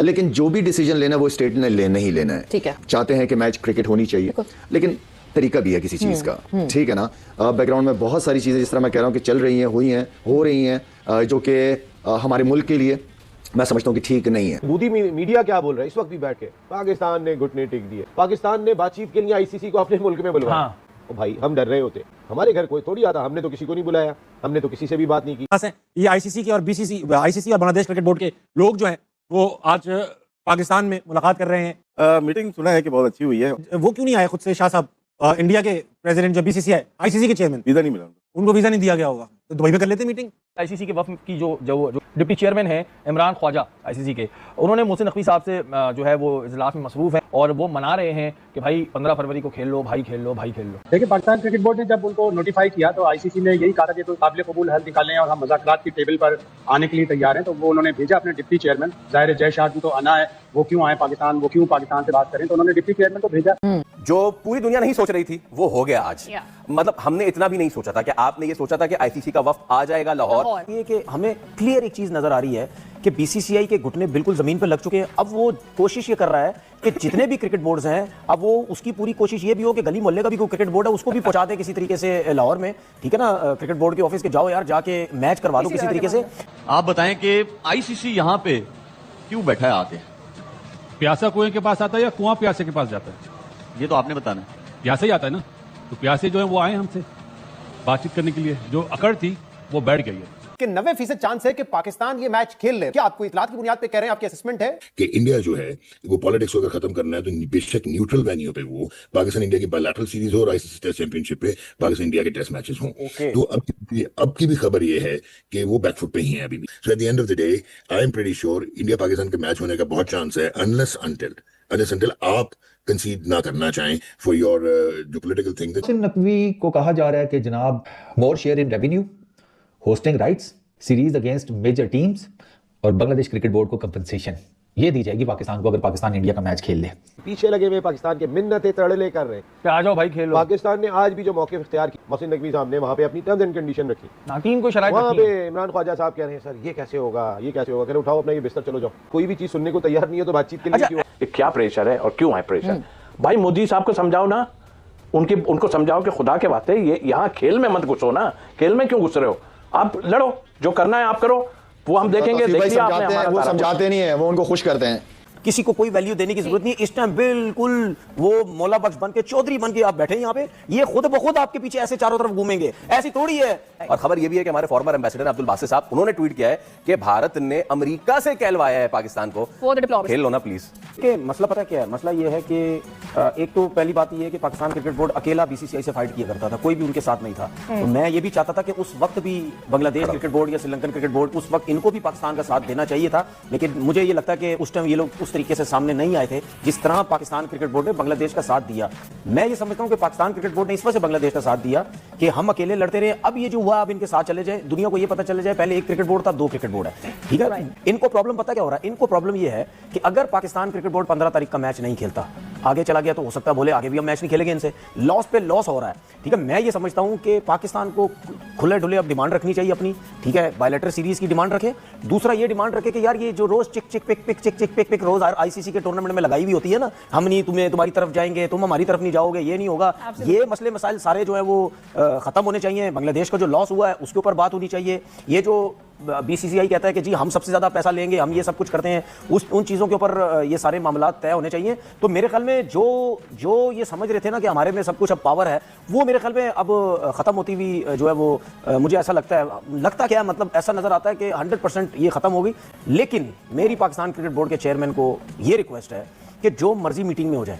लेकिन जो भी डिसीजन लेना वो स्टेट ने लेना ही लेना है। ठीक है, चाहते हैं कि मैच क्रिकेट होनी चाहिए, लेकिन तरीका भी है किसी चीज का, ठीक है ना। बैकग्राउंड में बहुत सारी चीजें जिस तरह मैं कह रहा हूँ कि चल रही हैं, हुई हैं, हो रही हैं, जो कि हमारे मुल्क के लिए मैं समझता हूँ कि ठीक नहीं है। मोदी मीडिया क्या बोल रहा है इस वक्त भी बैठ के, पाकिस्तान ने घुटने टेक दिए, पाकिस्तान ने बातचीत के लिए आईसीसी को अपने मुल्क में बुलवाया। हाँ। भाई हम डर रहे होते, हमारे घर कोई थोड़ी आता, हमने तो किसी को नहीं बुलाया, हमने तो किसी से भी बात नहीं की। ये आईसीसी के और बीसीसी, आईसीसी और बांग्लादेश क्रिकेट बोर्ड के लोग जो हैं वो आज पाकिस्तान में मुलाकात कर रहे हैं। मीटिंग सुना है कि बहुत अच्छी हुई है। वो क्यों नहीं आए खुद से शाह साहब, इंडिया के प्रेसिडेंट जो बीसीसीआई आईसीसी के चेयरमैन? वीजा नहीं मिला उनको वीजा नहीं दिया गया होगा तो दुबई में कर लेते मीटिंग। आईसीसी के वफ़द की जो डिप्टी चेयरमैन है इमरान ख्वाजा आईसीसी के, उन्होंने मोहसिन नकवी साहब से जो है वो इजलास में मसरूफ़ है और वो मना रहे हैं कि भाई 15 फरवरी को खेल लो भाई, खेल लो भाई, खेल लो। देखिए, पाकिस्तान क्रिकेट बोर्ड ने जब उनको नोटिफाई किया तो आईसीसी ने यही कहा था कि कोई काबिल कबूल हल निकालें और हम मुज़ाकरात की टेबल पर आने के लिए तैयार हैं। तो वो उन्होंने भेजा अपने डिप्टी चेयरमैन, ज़ाहिर जय शाह तो आना है, वो क्यों आए पाकिस्तान, वो क्यों पाकिस्तान से बात करें, तो उन्होंने डिप्टी चेयरमैन को भेजा। जो पूरी दुनिया नहीं सोच रही थी वो हो गया आज। मतलब हमने इतना भी नहीं सोचा था कि आपने ये सोचा था कि आईसीसी का वफ्द आ जाएगा लाहौर। ये कि हमें क्लियर एक चीज नजर आ रही है कि बीसीसीआई के घुटने बिल्कुल जमीन पर लग चुके हैं। अब वो कोशिश ये कर रहा है कि जितने भी क्रिकेट बोर्ड्स हैं, अब वो उसकी पूरी कोशिश ये भी हो कि गली मोहल्ले का भी कोई क्रिकेट बोर्ड है उसको भी पहुंचा दे किसी तरीके से लाहौर में, ठीक है ना। क्रिकेट बोर्ड के ऑफिस के जाओ यार, जाके मैच करवा दो किसी तरीके से। आप बताएं कि आईसीसी यहाँ पे क्यों बैठा है आके? प्यासा कुएं के पास आता है या कुआं प्यासे के पास जाता है? ये तो आपने बताना है। प्यासा ही आता है ना, तो प्यासे जो है वो आए हमसे बातचीत करने के लिए, जो अकड़ थी वो बैठ गई है। कि 90% चांस है कि पाकिस्तान ये मैच खेल ले। क्या आपको इतलात की बुनियाद पे कह रहे हैं, आपकी असेसमेंट है कि इंडिया जो है वो पॉलिटिक्स वगैरह खत्म करना है तो बेशक न्यूट्रल वेन्यू पे वो पाकिस्तान इंडिया की बायलैटरल सीरीज हो और आईसीसी टेस्ट चैंपियनशिप पे पाकिस्तान इंडिया के टेस्ट मैचेस हों। तो अब की भी खबर ये है कि वो बैकफुट पे ही है अभी भी। So at the end of the day I am pretty sure India Pakistan के मैच होने का बहुत चांस है, अनलेस अंटिल आप कंसीड ना करना चाहें फॉर योर जो पॉलिटिकल थिंग। मोहसिन नकवी को कहा जा रहा है कि जनाब more share in revenue, hosting rights, series against major teams और बांग्लादेश क्रिकेट बोर्ड को कंपनसेशन ये दी जाएगी पाकिस्तान को अगर पाकिस्तान इंडिया का मैच खेल ले। पीछे लगे हुए पाकिस्तान के मिन्नतें तड़ले कर रहे हैं, आ जाओ भाई खेल लो। पाकिस्तान ने आज भी जो मौके इख्तियार किया, मोहसिन नकवी साहब ने वहाँ पे अपनी टर्म्स एंड कंडीशन रखी, टीम को शराइत वहाँ पे इमरान ख्वाजा साहब कह रहे हैं सर ये कैसे होगा, ये कैसे होगा, उठाओ अपना ये बिस्तर चलो जाओ। कोई भी चीज सुनने को तैयार नहीं है तो बातचीत के लिए क्यों? क्या प्रेशर है और क्यों है प्रेशर? भाई मोदी साहब को समझाओ ना, उनको समझाओ कि खुदा के वास्ते ये यहाँ खेल में मत घुसो ना, खेल में क्यों घुस रहे हो? आप लड़ो, जो करना है आप करो, वो हम देखेंगे। वो समझाते नहीं है, वो उनको खुश करते हैं। किसी को कोई वैल्यू देने की जरूरत नहीं। इस टाइम बिल्कुल वो मौला बख्श बन के, चौधरी बन के आप बैठे हैं यहाँ पे, ये खुद ब खुद आपके पीछे ऐसे चारों तरफ घूमेंगे, ऐसी थोड़ी है। और खबर यह भी है कि हमारे फॉर्मर एम्बेसडर अब्दुल बासित साहब, उन्होंने ट्वीट किया है कि भारत ने अमेरिका से कहलवाया है पाकिस्तान को खेल लो ना प्लीज। कि मसला पता क्या है? मसला ये है कि एक तो पहली बात ये है कि पाकिस्तान क्रिकेट बोर्ड अकेला बीसीसीआई से फाइट किया करता था, कोई भी उनके साथ नहीं था। तो मैं ये भी चाहता था कि उस वक्त भी बांग्लादेश क्रिकेट बोर्ड या श्रीलंकन क्रिकेट बोर्ड, उस वक्त इनको भी पाकिस्तान का साथ देना चाहिए था। लेकिन मुझे ये लगता है कि उस टाइम ये लोग उस तरीके से सामने नहीं आए थे जिस तरह पाकिस्तान क्रिकेट बोर्ड ने बांग्लादेश का साथ दिया। मैं ये समझता हूं कि पाकिस्तान क्रिकेट बोर्ड ने इस वजह से बांग्लादेश का साथ दिया कि हम अकेले लड़ते रहे। अब ये जो हुआ, अब इनके साथ चले जाए, दुनिया को ये पता चले जाए पहले एक क्रिकेट बोर्ड था, 2 क्रिकेट बोर्ड है, ठीक है। इनको प्रॉब्लम पता क्या हो रहा है? इनको प्रॉब्लम ये है कि अगर पाकिस्तान क्रिकेट बोर्ड 15 तारीख का मैच नहीं खेलता, आगे चला गया, तो हो सकता है बोले आगे भी हम मैच नहीं खेलेंगे इनसे, लॉस पे लॉस हो रहा है, ठीक है। मैं ये समझता हूं कि पाकिस्तान को खुले ढुले अब डिमांड रखनी चाहिए अपनी, ठीक है। बायलैटरल सीरीज की डिमांड रखे, दूसरा ये डिमांड रखे कि यार ये जो रोज चिक चिक पिक पिक चिक चिक पिक पिक रोज आईसीसी के टूर्नामेंट में लगाई हुई होती है ना, हम नहीं तुम्हारी तरफ जाएंगे, तुम हमारी तरफ नहीं जाओगे, ये नहीं होगा। ये मसले मसाइल सारे जो है वो खत्म होने चाहिए। बांग्लादेश का जो लॉस हुआ है उसके ऊपर बात होनी चाहिए। ये जो बीसीसीआई कहता है कि जी हम सबसे ज्यादा पैसा लेंगे, हम ये सब कुछ करते हैं, उन चीजों के ऊपर ये सारे मामला तय होने चाहिए। तो मेरे ख्याल में जो ये समझ रहे थे ना कि हमारे में सब कुछ अब पावर है, वो मेरे ख्याल में अब खत्म होती हुई जो है वो मुझे ऐसा लगता क्या मतलब ऐसा नजर आता है कि 100% ये खत्म होगी। लेकिन मेरी पाकिस्तान क्रिकेट बोर्ड के चेयरमैन को ये रिक्वेस्ट है कि जो मर्जी मीटिंग में हो जाए,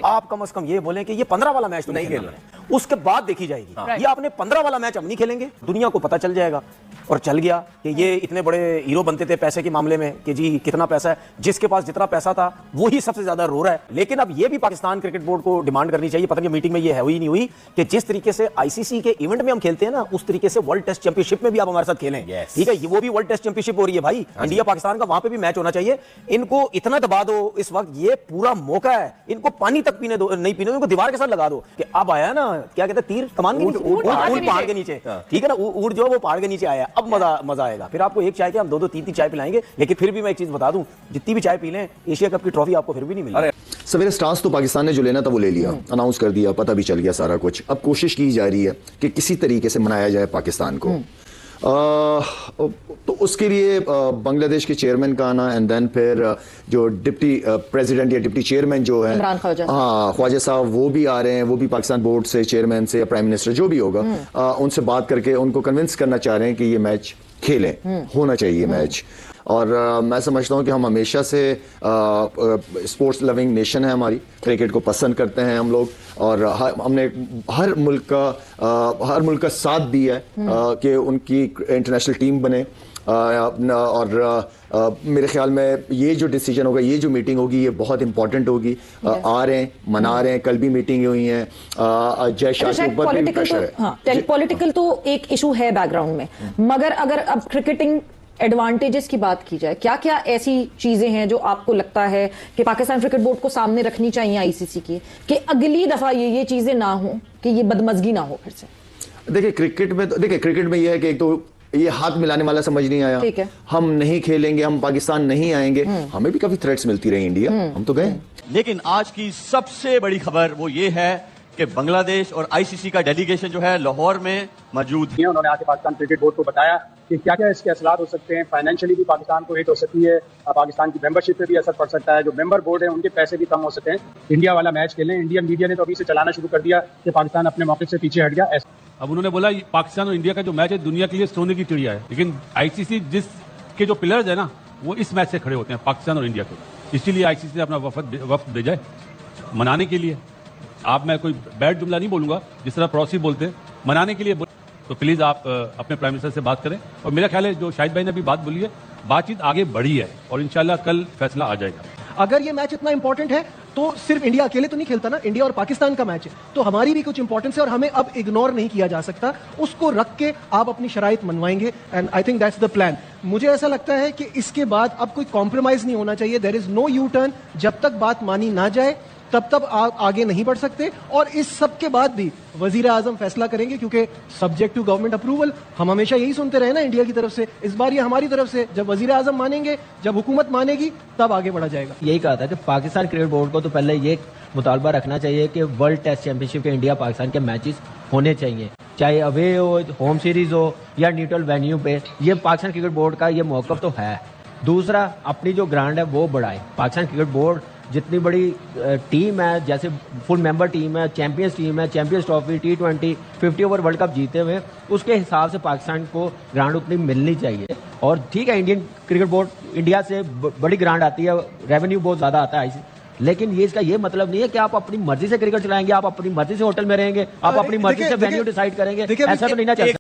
आप कम से कम ये बोलें कि ये 15 वाला मैच तो नहीं खेलना है, उसके बाद देखी जाएगी। ये आपने 15 वाला मैच हम नहीं खेलेंगे, दुनिया को पता चल जाएगा और चल गया कि ये इतने बड़े हीरो बनते थे पैसे के मामले में कि जी कितना पैसा है, जिसके पास जितना पैसा था वही सबसे ज्यादा रो रहा है। लेकिन अब ये भी पाकिस्तान क्रिकेट बोर्ड को डिमांड करनी चाहिए, पता नहीं मीटिंग में ये है हुई नहीं हुई, कि जिस तरीके से आईसीसी के इवेंट में हम खेलते हैं ना, उस तरीके से वर्ल्ड टेस्ट चैंपियनशिप में भी आप हमारे साथ खेलें, ठीक है। वो भी वर्ल्ड टेस्ट चैंपियनशिप हो रही है भाई, इंडिया पाकिस्तान का, वहां पे भी मैच होना चाहिए। इनको इतना दबा दो इस वक्त, ये पूरा मौका है, इनको पानी तक पीने दो, नहीं पीने दो, इनको दीवार के साथ लगा दो कि अब आया ना, क्या कहते हैं, तीर कमान के नीचे, ऊंट पहाड़ के नीचे, ठीक है ना, ऊंट जो वो पहाड़ के नीचे आया, अब मजा आएगा। फिर आपको एक चाय के हम 2-2 3-3 चाय पिलाएंगे। लेकिन फिर भी मैं एक चीज बता दूं, जितनी भी चाय पी लें, एशिया कप की ट्रॉफी आपको फिर भी नहीं मिलेगी। सवेरे स्टांस तो पाकिस्तान ने जो लेना था वो ले लिया, अनाउंस कर दिया, पता भी चल गया सारा कुछ। अब कोशिश की जा रही है कि किसी तरीके से मनाया जाए पाकिस्तान को। तो उसके लिए बांग्लादेश के चेयरमैन का आना, एंड देन फिर जो डिप्टी प्रेसिडेंट या डिप्टी चेयरमैन जो है ख्वाजा साहब, वो भी आ रहे हैं। वो भी पाकिस्तान बोर्ड से, चेयरमैन से या प्राइम मिनिस्टर जो भी होगा, उनसे बात करके उनको कन्विंस करना चाह रहे हैं कि ये मैच खेलें, होना चाहिए मैच। और मैं समझता हूं कि हम हमेशा से स्पोर्ट्स लविंग नेशन है हमारी, क्रिकेट को पसंद करते हैं हम लोग, और हमने हर मुल्क का साथ दिया है कि उनकी इंटरनेशनल टीम बने। और मेरे ख्याल में ये जो डिसीजन होगा, ये जो मीटिंग होगी, ये बहुत इंपॉर्टेंट होगी। आ रहे हैं, मना रहे हैं, कल भी मीटिंग हुई है। जय शाह के ऊपर भी प्रेशर है। पॉलिटिकल तो एक इशू है बैकग्राउंड में, मगर अगर अब क्रिकेटिंग एडवांटेजेस की बात की जाए, क्या क्या ऐसी चीजें हैं जो आपको लगता है कि पाकिस्तान क्रिकेट बोर्ड को सामने रखनी चाहिए आईसीसी की, कि अगली दफा ये चीजें ना हो, कि ये बदमजगी ना हो फिर से? देखिए क्रिकेट में यह है कि एक तो ये हाथ मिलाने वाला समझ नहीं आया। ठीक है, हम नहीं खेलेंगे, हम पाकिस्तान नहीं आएंगे। हमें भी काफी थ्रेट्स मिलती रही इंडिया, हम तो गए। लेकिन आज की सबसे बड़ी खबर वो ये है कि बांग्लादेश और आईसीसी का डेलीगेशन जो है लाहौर में मौजूद है। उन्होंने आके पाकिस्तान क्रिकेट बोर्ड को बताया कि क्या क्या इसके असरात हो सकते हैं। फाइनेंशियली भी पाकिस्तान को हिट हो सकती है, पाकिस्तान की मेंबरशिप पे भी असर पड़ सकता है, जो मेंबर बोर्ड है उनके पैसे भी कम हो सकते हैं। इंडिया वाला मैच खेलें। इंडियन मीडिया ने तो अभी से चलाना शुरू कर दिया कि पाकिस्तान अपने मौके से पीछे हट गया। अब उन्होंने बोला पाकिस्तान और इंडिया का जो मैच है दुनिया के लिए सोने की चिड़िया है, लेकिन आईसीसी जिसके जो पिलर्स है ना, वो इस मैच से खड़े होते हैं, पाकिस्तान और इंडिया के। इसीलिए आईसीसी ने अपना वफद भेजा है मनाने के लिए। आप, मैं कोई बैड जुमला नहीं बोलूंगा, जिस तरह पड़ोसी बोलते हैं, मनाने के लिए तो प्लीज आप अपने प्राइम मिनिस्टर से बात करें। और मेरा ख्याल है जो शाहिद भाई ने भी बात बोली है, बातचीत आगे बढ़ी है और इंशाल्लाह कल फैसला आ जाएगा। अगर ये मैच इतना इंपॉर्टेंट है तो सिर्फ इंडिया अकेले तो नहीं खेलता ना, इंडिया और पाकिस्तान का मैच है, तो हमारी भी कुछ इंपॉर्टेंस है और हमें अब इग्नोर नहीं किया जा सकता। उसको रख के आप अपनी शराइत मनवाएंगे, and I think that's the plan. मुझे ऐसा लगता है कि इसके बाद अब कोई कॉम्प्रोमाइज नहीं होना चाहिए। There is no U turn. जब तक बात मानी ना जाए तब आप आगे नहीं बढ़ सकते। और इस सब के बाद भी वजीर आजम फैसला करेंगे, क्योंकि सब्जेक्ट टू गवर्नमेंट अप्रूवल। हम हमेशा यही सुनते रहे ना इंडिया की तरफ से, इस बार ये हमारी तरफ से। जब वजीर आजम मानेंगे, जब हुकूमत मानेगी, तब आगे बढ़ा जाएगा। यही कहा था कि पाकिस्तान क्रिकेट बोर्ड को तो पहले ये मुतालबा रखना चाहिए कि वर्ल्ड टेस्ट चैंपियनशिप के इंडिया पाकिस्तान के मैचेस होने चाहिए, चाहे अवे हो, होम सीरीज हो या न्यूट्रल वेन्यू पे। ये पाकिस्तान क्रिकेट बोर्ड का ये मौक़िफ़ तो है। दूसरा, अपनी जो ग्रांड है वो बढ़ाए। पाकिस्तान क्रिकेट बोर्ड जितनी बड़ी टीम है, जैसे फुल मेंबर टीम है, चैंपियंस टीम है, champions trophy, T20, 50 over world cup जीते हुए, उसके हिसाब से पाकिस्तान को ग्रांड उतनी मिलनी चाहिए। और ठीक है, इंडियन क्रिकेट बोर्ड इंडिया से बड़ी ग्रांड आती है, रेवेन्यू बहुत ज़्यादा आता है, लेकिन ये इसका ये मतलब नहीं है कि आप अपनी मर्जी से क्रिकेट चलाएंगे, आप अपनी मर्जी से होटल में रहेंगे, आप अपनी मर्जी से वेन्यू डिसाइड करेंगे। ऐसा तो नहीं ना चल सकता।